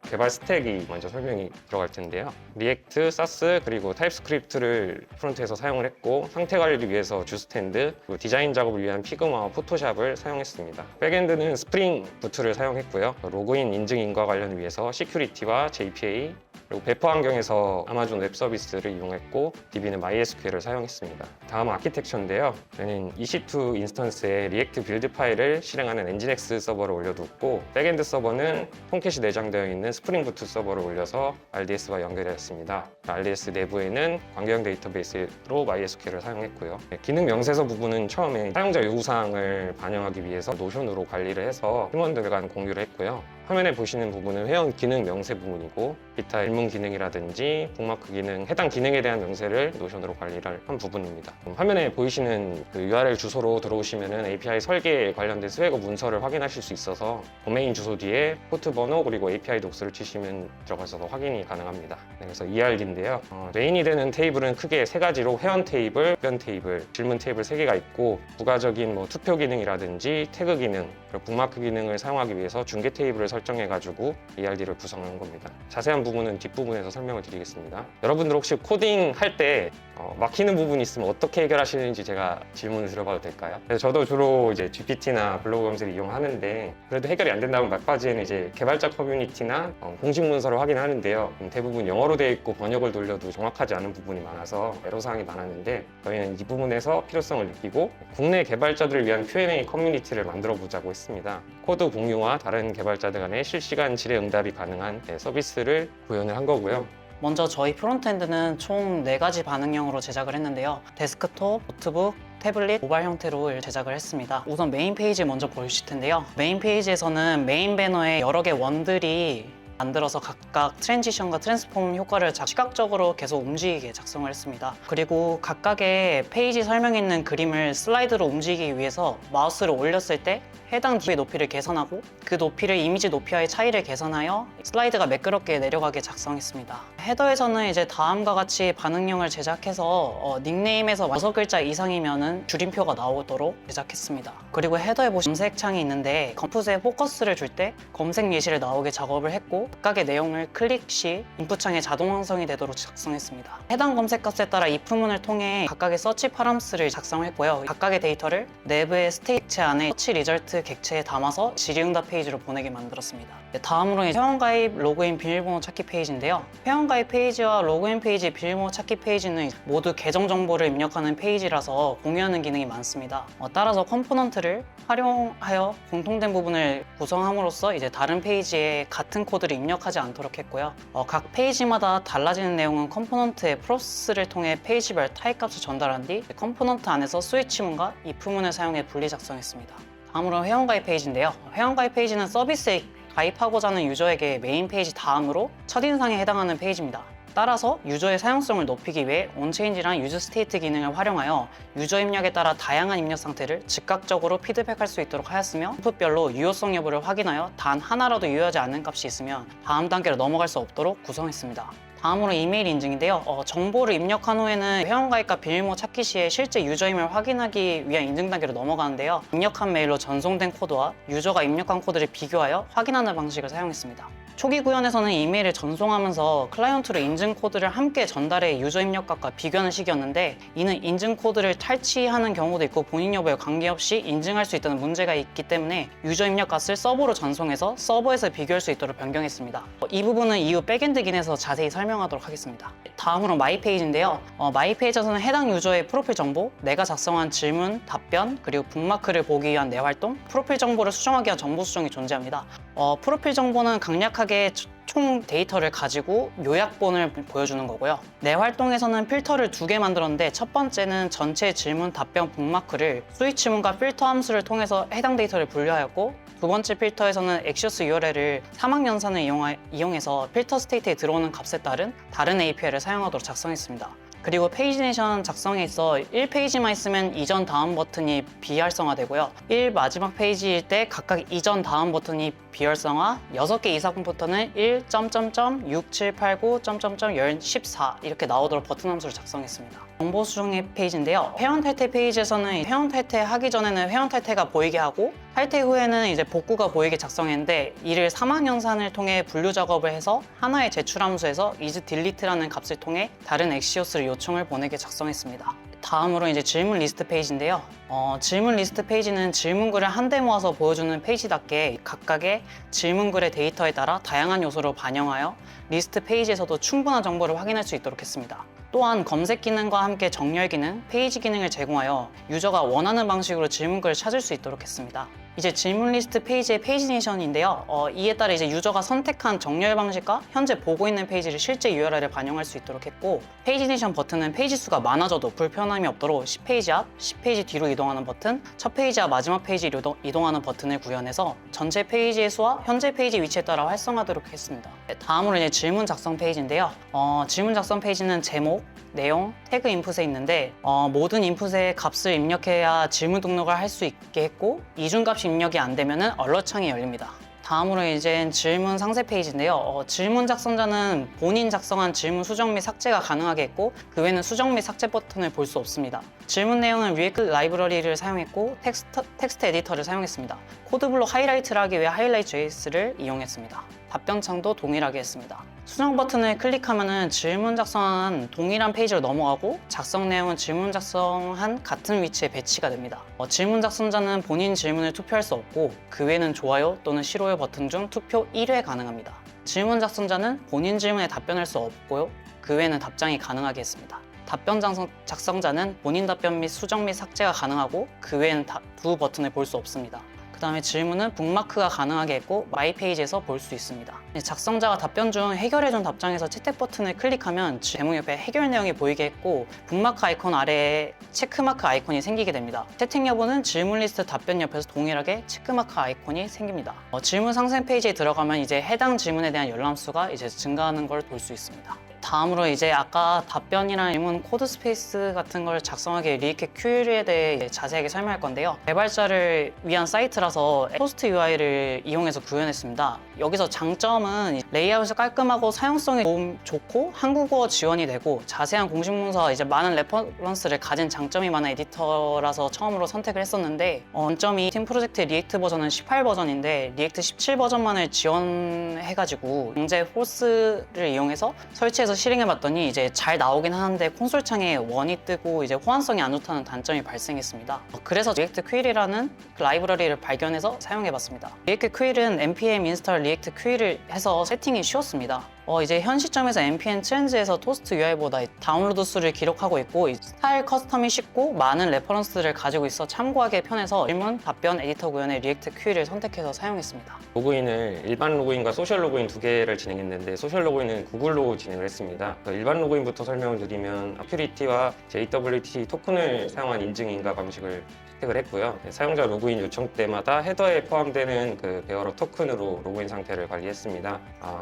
개발 스택이 먼저 설명이 들어갈 텐데요. 리액트, 사스, 그리고 타입스크립트를 프론트에서 사용을 했고, 상태 관리를 위해서 주스탠드, 그리고 디자인 작업을 위한 피그마와 포토샵을 사용했습니다. 백엔드는 스프링 부트를 사용했고요. 로그인 인증 인과 관련을 위해서 시큐리티와 JPA, 그리고 배포 환경에서 아마존 웹 서비스를 이용했고, DB는 MySQL을 사용했습니다. 다음 아키텍처인데요. 저는 EC2 인스턴스에 리액트 빌드 파일을 실행하는 엔진엑스 서버를 올려두었고, 백엔드 서버는 톰캣이 내장되어 있는 스프링 부트 서버를 올려서 RDS와 연결했습니다. RDS 내부에는 관계형 데이터베이스로 MySQL을 사용했고요. 기능 명세서 부분은 처음에 사용자 요구사항을 반영하기 위해서 노션으로 관리를 해서 팀원들 간 공유를 했고요. 화면에 보시는 부분은 회원 기능 명세 부분이고, 기타 일문 기능이라든지 북마크 기능, 해당 기능에 대한 명세를 노션으로 관리를 한 부분입니다. 화면에 보이시는 그 URL 주소로 들어오시면 API 설계에 관련된 스웨거 문서를 확인하실 수 있어서 도메인 주소 뒤에 포트 번호 그리고 API 독스를 치시면 들어가셔서 확인이 가능합니다. 그래서 ERD인데요. 메인이 되는 테이블은 크게 세 가지로 회원 테이블, 답변 테이블, 질문 테이블 3개가 있고, 부가적인 투표 기능이라든지 태그 기능, 그리고 북마크 기능을 사용하기 위해서 중계 테이블을 설정해가지고 ERD를 구성한 겁니다. 자세한 부분은 뒷부분에서 설명을 드리겠습니다. 여러분들 혹시 코딩 할 때 막히는 부분이 있으면 어떻게 해결하시는지 제가 질문을 드려봐도 될까요? 그래서 저도 주로 이제 GPT나 블로그 검색을 이용하는데, 그래도 해결이 안 된다면 막바지에는 이제 개발자 커뮤니티나 공식 문서를 확인하는데요. 대부분 영어로 되어 있고 번역을 돌려도 정확하지 않은 부분이 많아서 애로사항이 많았는데, 저희는 이 부분에서 필요성을 느끼고 국내 개발자들을 위한 Q&A 커뮤니티를 만들어 보자고 했습니다. 코드 공유와 다른 개발자들 간의 실시간 질의 응답이 가능한 서비스를 구현을 한 거고요. 먼저 저희 프론트엔드는 총 4가지 반응형으로 제작을 했는데요. 데스크톱, 노트북, 태블릿, 모바일 형태로 제작을 했습니다. 우선 메인 페이지 먼저 보실 텐데요. 메인 페이지에서는 메인 배너에 여러 개 원들이 만들어서 각각 트랜지션과 트랜스폼 효과를 시각적으로 계속 움직이게 작성을 했습니다. 그리고 각각의 페이지 설명에 있는 그림을 슬라이드로 움직이기 위해서 마우스를 올렸을 때 해당 DB의 높이를 계산하고, 그 높이를 이미지 높이와의 차이를 계산하여 슬라이드가 매끄럽게 내려가게 작성했습니다. 헤더에서는 이제 다음과 같이 반응형을 제작해서 닉네임에서 6글자 이상이면 줄임표가 나오도록 제작했습니다. 그리고 헤더에 보시면 검색창이 있는데, 컴풋에 포커스를 줄 때 검색 예시를 나오게 작업을 했고, 각각의 내용을 클릭 시 인풋창에 자동 완성이 되도록 작성했습니다. 해당 검색값에 따라 if문을 통해 각각의 서치 파람스를 작성했고요. 각각의 데이터를 내부의 스테이트 객체 안에 서치 리절트 객체에 담아서 질의응답 페이지로 보내게 만들었습니다. 다음으로 회원가입, 로그인, 비밀번호 찾기 페이지인데요. 회원가입 페이지와 로그인 페이지, 비밀번호 찾기 페이지는 모두 계정 정보를 입력하는 페이지라서 공유하는 기능이 많습니다. 따라서 컴포넌트를 활용하여 공통된 부분을 구성함으로써 이제 다른 페이지에 같은 코드를 입력하지 않도록 했고요. 각 페이지마다 달라지는 내용은 컴포넌트의 프로세스를 통해 페이지별 타입 값을 전달한 뒤 컴포넌트 안에서 스위치문과 if문을 사용해 분리 작성했습니다. 다음으로 회원가입 페이지인데요. 회원가입 페이지는 서비스에 가입하고자 하는 유저에게 메인 페이지 다음으로 첫인상에 해당하는 페이지입니다. 따라서 유저의 사용성을 높이기 위해 온체인지랑 유즈 스테이트 기능을 활용하여 유저 입력에 따라 다양한 입력 상태를 즉각적으로 피드백할 수 있도록 하였으며, 인풋별로 유효성 여부를 확인하여 단 하나라도 유효하지 않는 값이 있으면 다음 단계로 넘어갈 수 없도록 구성했습니다. 다음으로 이메일 인증인데요. 정보를 입력한 후에는 회원가입과 비밀번호 찾기 시에 실제 유저임을 확인하기 위한 인증 단계로 넘어가는데요. 입력한 메일로 전송된 코드와 유저가 입력한 코드를 비교하여 확인하는 방식을 사용했습니다. 초기 구현에서는 이메일을 전송하면서 클라이언트로 인증 코드를 함께 전달해 유저 입력값과 비교하는 식이었는데, 이는 인증 코드를 탈취하는 경우도 있고 본인 여부에 관계없이 인증할 수 있다는 문제가 있기 때문에 유저 입력값을 서버로 전송해서 서버에서 비교할 수 있도록 변경했습니다. 이 부분은 이후 백엔드 기능에서 자세히 설명하도록 하겠습니다. 다음으로 마이페이지인데요. 마이페이지에서는 해당 유저의 프로필 정보, 내가 작성한 질문, 답변, 그리고 북마크를 보기 위한 내 활동, 프로필 정보를 수정하기 위한 정보 수정이 존재합니다. 프로필 정보는 강력하게 총 데이터를 가지고 요약본을 보여주는 거고요. 내 활동에서는 필터를 2개 만들었는데, 첫 번째는 전체 질문, 답변, 북마크를 스위치문과 필터 함수를 통해서 해당 데이터를 분류하였고, 두 번째 필터에서는 액셔스 URL을 사막연산을 이용해서 필터 스테이트에 들어오는 값에 따른 다른 API를 사용하도록 작성했습니다. 그리고 페이지네이션 작성에 있어 1페이지만 있으면 이전 다음 버튼이 비활성화되고요. 1 마지막 페이지일 때 각각 이전 다음 버튼이 비활성화, 6개 이상부터는 1.6789.14 이렇게 나오도록 버튼 함수를 작성했습니다. 정보 수정의 페이지인데요. 회원 탈퇴 페이지에서는 회원 탈퇴하기 전에는 회원 탈퇴가 보이게 하고 탈퇴 후에는 이제 복구가 보이게 작성했는데 이를 사막 연산을 통해 분류 작업을 해서 하나의 제출 함수에서 isDelete라는 값을 통해 다른 엑시오스를 요청을 보내게 작성했습니다. 다음으로 이제 질문 리스트 페이지인데요. 질문 리스트 페이지는 질문글을 한데 모아서 보여주는 페이지답게 각각의 질문글의 데이터에 따라 다양한 요소를 반영하여 리스트 페이지에서도 충분한 정보를 확인할 수 있도록 했습니다. 또한 검색 기능과 함께 정렬 기능, 페이지 기능을 제공하여 유저가 원하는 방식으로 질문글을 찾을 수 있도록 했습니다. 이제 질문 리스트 페이지의 페이지네이션인데요. 이에 따라 이제 유저가 선택한 정렬 방식과 현재 보고 있는 페이지를 실제 URL에 반영할 수 있도록 했고, 페이지네이션 버튼은 페이지 수가 많아져도 불편함이 없도록 10페이지 앞, 10페이지 뒤로 이동하는 버튼, 첫 페이지와 마지막 페이지로 이동하는 버튼을 구현해서 전체 페이지의 수와 현재 페이지 위치에 따라 활성화하도록 했습니다. 다음으로 이제 질문 작성 페이지인데요. 질문 작성 페이지는 제목, 내용, 태그 인풋에 있는데 모든 인풋에 값을 입력해야 질문 등록을 할 수 있게 했고 이중값 입력이 안 되면 얼럿 창이 열립니다. 다음으로 이제 질문 상세 페이지인데요. 질문 작성자는 본인 작성한 질문 수정 및 삭제가 가능하게 했고 그 외에는 수정 및 삭제 버튼을 볼 수 없습니다. 질문 내용은 React 라이브러리를 사용했고 텍스트 에디터를 사용했습니다. 코드블록 하이라이트를 하기 위해 하이라이트.js를 이용했습니다. 답변창도 동일하게 했습니다. 수정 버튼을 클릭하면 질문 작성한 동일한 페이지로 넘어가고 작성 내용은 질문 작성한 같은 위치에 배치가 됩니다. 질문 작성자는 본인 질문을 투표할 수 없고 그 외에는 좋아요 또는 싫어요 버튼 중 투표 1회 가능합니다. 질문 작성자는 본인 질문에 답변할 수 없고요. 그 외에는 답장이 가능하게 했습니다. 답변 작성자는 본인 답변 및 수정 및 삭제가 가능하고 그 외에는 두 버튼을 볼 수 없습니다. 그 다음에 질문은 북마크가 가능하게 했고 마이 페이지에서 볼 수 있습니다. 작성자가 답변 중 해결해준 답장에서 채택 버튼을 클릭하면 제목 옆에 해결 내용이 보이게 했고 북마크 아이콘 아래에 체크마크 아이콘이 생기게 됩니다. 채택 여부는 질문 리스트 답변 옆에서 동일하게 체크마크 아이콘이 생깁니다. 질문 상세 페이지에 들어가면 이제 해당 질문에 대한 열람수가 이제 증가하는 걸 볼 수 있습니다. 다음으로 이제 아까 답변이랑 질문 코드 스페이스 같은 걸 작성하기 위해 리액트 큐리에 대해 자세하게 설명할 건데요. 개발자를 위한 사이트라서 포스트 UI를 이용해서 구현했습니다. 여기서 장점은 레이아웃이 깔끔하고 사용성이 좋고 한국어 지원이 되고 자세한 공식 문서와 이제 많은 레퍼런스를 가진 장점이 많은 에디터라서 처음으로 선택을 했었는데 원점이 팀 프로젝트 리액트 버전은 18 버전인데 리액트 17 버전만을 지원해가지고 경제 포스를 이용해서 설치해서 실행해봤더니 이제 잘 나오긴 하는데 콘솔 창에 원이 뜨고 이제 호환성이 안 좋다는 단점이 발생했습니다. 그래서 리액트 퀴리라는 라이브러리를 발견해서 사용해봤습니다. 리액트 퀴리는 npm install 리액트 퀴리를 해서 세팅이 쉬웠습니다. 이제 현 시점에서 npm 트렌즈에서 토스트 UI보다 다운로드 수를 기록하고 있고 스타일 커스텀이 쉽고 많은 레퍼런스를 가지고 있어 참고하기 편해서 질문, 답변 에디터 구현의 리액트 퀴리를 선택해서 사용했습니다. 로그인을 일반 로그인과 소셜 로그인 두 개를 진행했는데 소셜 로그인은 구글로 진행을 했습니다. 일반 로그인부터 설명을 드리면 아큐리티와 JWT 토큰을 사용한 인증 인가 방식을 획득을 했고요. 사용자 로그인 요청 때마다 헤더에 포함되는 그 베어러 토큰으로 로그인 상태를 관리했습니다.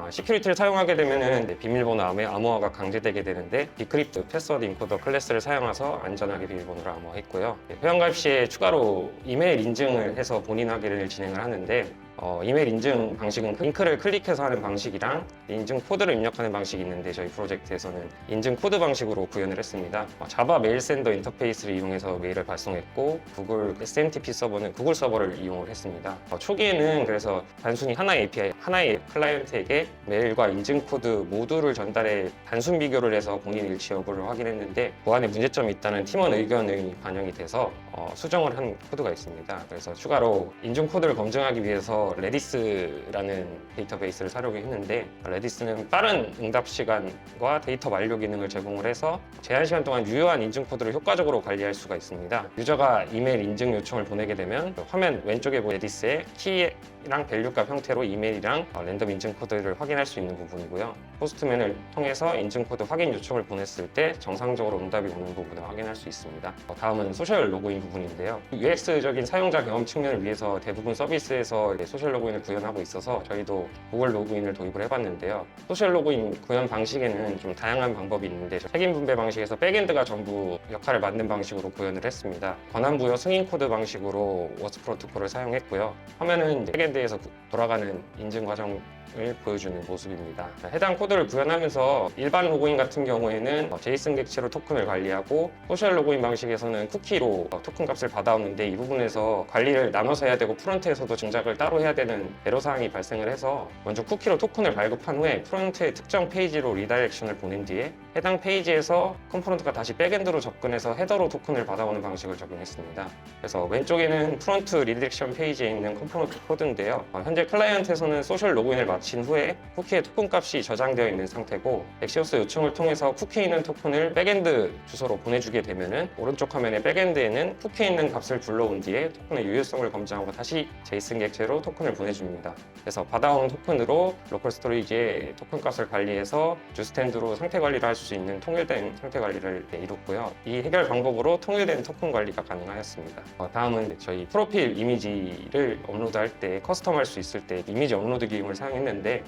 시큐리티를 사용하게 되면은 비밀번호 암호화가 강제되게 되는데 디크립트 패스워드 인코더 클래스를 사용해서 안전하게 비밀번호를 암호화했고요. 회원가입 시에 추가로 이메일 인증을 해서 본인 확인을 진행을 하는데 이메일 인증 방식은 링크를 클릭해서 하는 방식이랑 인증 코드를 입력하는 방식이 있는데 저희 프로젝트에서는 인증 코드 방식으로 구현을 했습니다. 자바 메일 샌더 인터페이스를 이용해서 메일을 발송했고 구글 SMTP 서버는 구글 서버를 이용을 했습니다. 초기에는 그래서 단순히 하나의 API, 하나의 클라이언트에게 메일과 인증 코드 모두를 전달해 단순 비교를 해서 공인 일치 여부를 확인했는데 그 안에 문제점이 있다는 팀원 의견이 반영이 돼서 수정을 한 코드가 있습니다. 그래서 추가로 인증 코드를 검증하기 위해서 레디스라는 데이터베이스를 사려고 했는데 레디스는 빠른 응답 시간과 데이터 만료 기능을 제공을 해서 제한 시간 동안 유효한 인증 코드를 효과적으로 관리할 수가 있습니다. 유저가 이메일 인증 요청을 보내게 되면 화면 왼쪽에 레디스의 키랑 밸류값 형태로 이메일이랑 랜덤 인증 코드를 확인할 수 있는 부분이고요. 포스트맨을 통해서 인증 코드 확인 요청을 보냈을 때 정상적으로 응답이 오는 부분을 확인할 수 있습니다. 다음은 소셜 로그인 부분인데요. UX적인 사용자 경험 측면을 위해서 대부분 서비스에서 소셜 로그인을 구현하고 있어서 저희도 구글 로그인을 도입을 해봤는데요. 소셜 로그인 구현 방식에는 좀 다양한 방법이 있는데 책임 분배 방식에서 백엔드가 전부 역할을 맡는 방식으로 구현을 했습니다. 권한 부여 승인 코드 방식으로 워스 프로토콜을 사용했고요. 화면은 백엔드에서 돌아가는 인증 과정 보여주는 모습입니다. 해당 코드를 구현하면서 일반 로그인 같은 경우에는 제이슨 객체로 토큰을 관리하고 소셜 로그인 방식에서는 쿠키로 토큰 값을 받아오는데 이 부분에서 관리를 나눠서 해야 되고 프론트에서도 증작을 따로 해야 되는 애로사항이 발생을 해서 먼저 쿠키로 토큰을 발급한 후에 프론트의 특정 페이지로 리다이렉션을 보낸 뒤에 해당 페이지에서 컴포넌트가 다시 백엔드로 접근해서 헤더로 토큰을 받아오는 방식을 적용했습니다. 그래서 왼쪽에는 프론트 리다이렉션 페이지에 있는 컴포넌트 코드인데요. 현재 클라이언트에서는 소셜 로그인을 마친 후에 쿠키의 토큰 값이 저장되어 있는 상태고 엑시오스 요청을 통해서 쿠키에 있는 토큰을 백엔드 주소로 보내주게 되면은 오른쪽 화면의 백엔드에는 쿠키에 있는 값을 불러온 뒤에 토큰의 유효성을 검증하고 다시 제이슨 객체로 토큰을 보내줍니다. 그래서 받아온 토큰으로 로컬 스토리지에 토큰 값을 관리해서 주스탠드로 상태 관리를 할 수 있는 통일된 상태 관리를 이뤘고요. 이 해결 방법으로 통일된 토큰 관리가 가능하였습니다. 다음은 저희 프로필 이미지를 업로드할 때 커스텀할 수 있을 때 이미지 업로드 기능을 사용했는데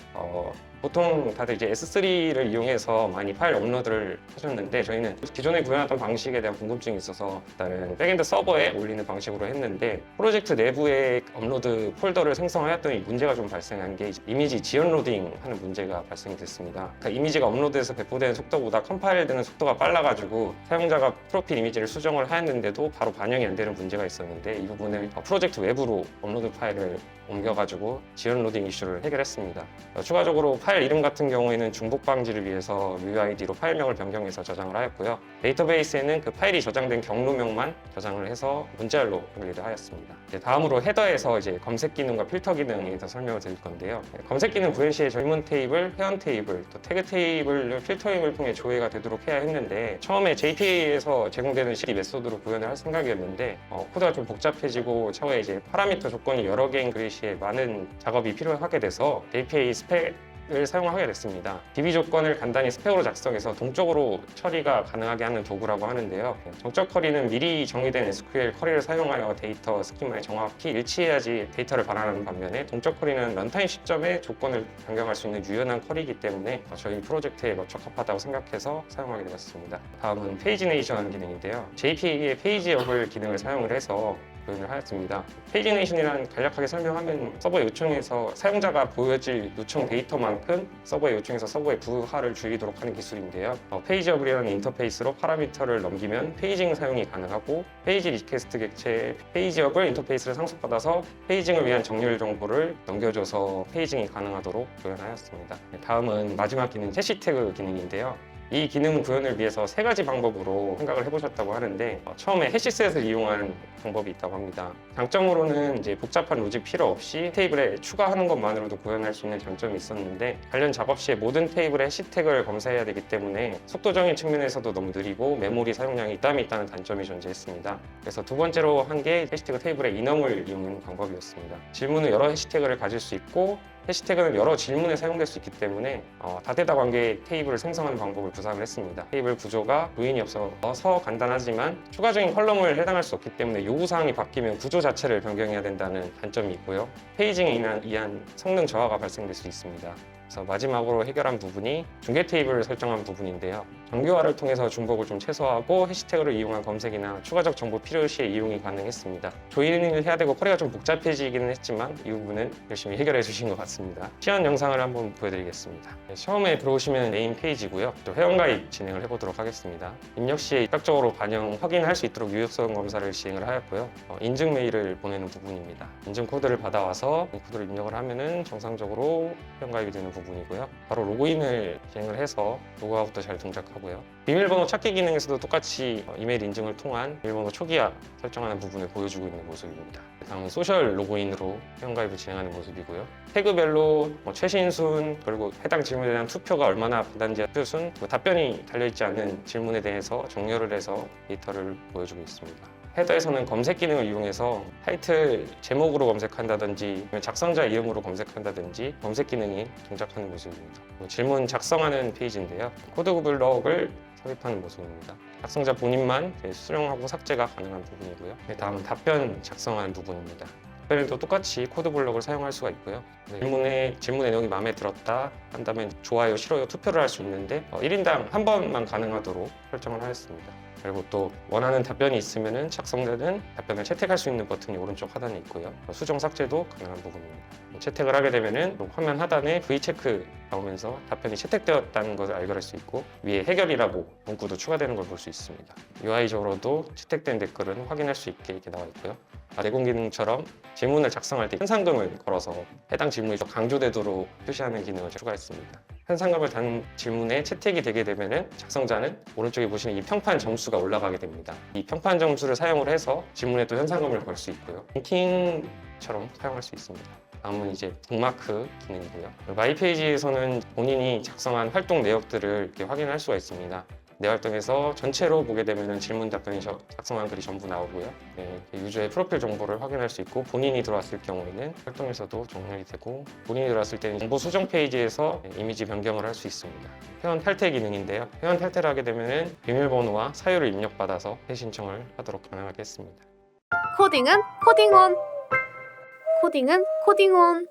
보통 다들 이제 S3를 이용해서 많이 파일 업로드를 하셨는데 저희는 기존에 구현했던 방식에 대한 궁금증이 있어서 일단은 백엔드 서버에 올리는 방식으로 했는데 프로젝트 내부에 업로드 폴더를 생성하였더니 문제가 좀 발생한 게 이미지 지연 로딩 하는 문제가 발생이 됐습니다. 그러니까 이미지가 업로드해서 배포되는 속도보다 컴파일 되는 속도가 빨라가지고 사용자가 프로필 이미지를 수정을 하였는데도 바로 반영이 안 되는 문제가 있었는데 이 부분을 프로젝트 외부로 업로드 파일을 옮겨가지고 지연 로딩 이슈를 해결했습니다. 추가적으로 파일 이름 같은 경우에는 중복 방지를 위해서 UID로 파일명을 변경해서 저장을 하였고요. 데이터베이스에는 그 파일이 저장된 경로명만 저장을 해서 문자열로 분리를 하였습니다. 다음으로 헤더에서 이제 검색 기능과 필터 기능에 대해서 설명을 드릴 건데요. 검색 기능 구현 시에 질문 테이블, 회원 테이블, 또 태그 테이블을 필터링을 통해 조회가 되도록 해야 했는데 처음에 JPA에서 제공되는 CD 메소드로 구현을 할 생각이었는데 코드가 좀 복잡해지고 차후에 이제 파라미터 조건이 여러 개인 그릴 시에 많은 작업이 필요하게 돼서 JPA 스펙을 사용하게 됐습니다. DB 조건을 간단히 스펙으로 작성해서 동적으로 처리가 가능하게 하는 도구라고 하는데요. 정적 커리는 미리 정의된 SQL 커리를 사용하여 데이터 스키마에 정확히 일치해야지 데이터를 반환하는 반면에 동적 커리는 런타임 시점에 조건을 변경할 수 있는 유연한 커리이기 때문에 저희 프로젝트에 적합하다고 생각해서 사용하게 되었습니다. 다음은 페이지네이션 기능인데요. JPA의 페이지업을 기능을 사용을 해서 구현을 하였습니다. 페이지네이션이란 간략하게 설명하면 서버에 요청해서 사용자가 보여질 요청 데이터만큼 서버에 요청해서 서버의 부하를 줄이도록 하는 기술인데요. 페이지업이라는 인터페이스로 파라미터를 넘기면 페이징 사용이 가능하고 페이지 리퀘스트 객체의 페이지업을 인터페이스를 상속받아서 페이징을 위한 정렬 정보를 넘겨줘서 페이징이 가능하도록 구현하였습니다. 다음은 마지막 기능 해시태그 기능인데요. 이 기능 구현을 위해서 세 가지 방법으로 생각을 해보셨다고 하는데 처음에 해시셋을 이용한 방법이 있다고 합니다. 장점으로는 이제 복잡한 로직 필요 없이 테이블에 추가하는 것만으로도 구현할 수 있는 장점이 있었는데 관련 작업 시에 모든 테이블에 해시태그를 검사해야 되기 때문에 속도적인 측면에서도 너무 느리고 메모리 사용량이 부담이 있다는 단점이 존재했습니다. 그래서 두 번째로 한 게 해시태그 테이블의 이넘을 이용하는 방법이었습니다. 질문은 여러 해시태그를 가질 수 있고 해시태그는 여러 질문에 사용될 수 있기 때문에 다대다 관계 테이블을 생성하는 방법을 구상을 했습니다. 테이블 구조가 루인이 없어서 간단하지만 추가적인 컬럼을 해당할 수 없기 때문에 요구사항이 바뀌면 구조 자체를 변경해야 된다는 단점이 있고요. 페이징에 의한 성능 저하가 발생될 수 있습니다. 그래서 마지막으로 해결한 부분이 중계 테이블을 설정한 부분인데요. 정교화를 통해서 중복을 좀 최소화하고 해시태그를 이용한 검색이나 추가적 정보 필요 시에 이용이 가능했습니다. 조인을 해야 되고 커리가 좀 복잡해지기는 했지만 이 부분은 열심히 해결해 주신 것 같습니다. 시연 영상을 한번 보여드리겠습니다. 처음에 들어오시면 메인 페이지고요. 또 회원가입 진행을 해보도록 하겠습니다. 입력 시에 입각적으로 반영 확인할 수 있도록 유효성 검사를 진행을 하였고요. 인증 메일을 보내는 부분입니다. 인증 코드를 받아와서 이 코드를 입력을 하면은 정상적으로 회원가입이 되는 부분이고요. 바로 로그인을 진행을 해서 로그아웃도 잘 동작하고요. 비밀번호 찾기 기능에서도 똑같이 이메일 인증을 통한 비밀번호 초기화 설정하는 부분을 보여주고 있는 모습입니다. 다음은 소셜 로그인으로 회원가입을 진행하는 모습이고요. 태그별로 최신순 그리고 해당 질문에 대한 투표가 얼마나 받았는지 투표순 답변이 달려있지 않은 질문에 대해서 정렬을 해서 데이터를 보여주고 있습니다. 헤더에서는 검색 기능을 이용해서 타이틀 제목으로 검색한다든지 작성자 이름으로 검색한다든지 검색 기능이 동작하는 모습입니다. 질문 작성하는 페이지인데요. 코드 블럭을 삽입하는 모습입니다. 작성자 본인만 수령하고 삭제가 가능한 부분이고요. 다음은 답변 작성하는 부분입니다. 답변에도 똑같이 코드 블럭을 사용할 수가 있고요. 질문 내용이 마음에 들었다 한다면 좋아요, 싫어요 투표를 할 수 있는데 1인당 한 번만 가능하도록 설정을 하였습니다. 그리고 또 원하는 답변이 있으면 작성자는 답변을 채택할 수 있는 버튼이 오른쪽 하단에 있고요. 수정 삭제도 가능한 부분입니다. 채택을 하게 되면은 화면 하단에 V체크 나오면서 답변이 채택되었다는 것을 알게 할 수 있고 위에 해결이라고 문구도 추가되는 걸 볼 수 있습니다. UI적으로도 채택된 댓글은 확인할 수 있게 이렇게 나와 있고요. 내공 기능처럼 질문을 작성할 때 현상금을 걸어서 해당 질문이 더 강조되도록 표시하는 기능을 추가했습니다. 현상금을 단 질문에 채택이 되게 되면은 작성자는 오른쪽에 보시면 이 평판 점수가 올라가게 됩니다. 이 평판 점수를 사용을 해서 질문에 또 현상금을 걸 수 있고요. 랭킹처럼 사용할 수 있습니다. 다음은 이제 북마크 기능이고요. 마이페이지에서는 본인이 작성한 활동 내역들을 이렇게 확인할 수가 있습니다. 내 활동에서 전체로 보게 되면 질문 답변이 작성한 글이 전부 나오고요. 유저의 프로필 정보를 확인할 수 있고 본인이 들어왔을 경우에는 활동에서도 정렬이 되고 본인이 들어왔을 때는 정보 수정 페이지에서 이미지 변경을 할 수 있습니다. 회원 탈퇴 기능인데요. 회원 탈퇴를 하게 되면 비밀번호와 사유를 입력받아서 해신청을 하도록 가능하게 했습니다. 코딩은 코딩온. 코딩은 코딩온.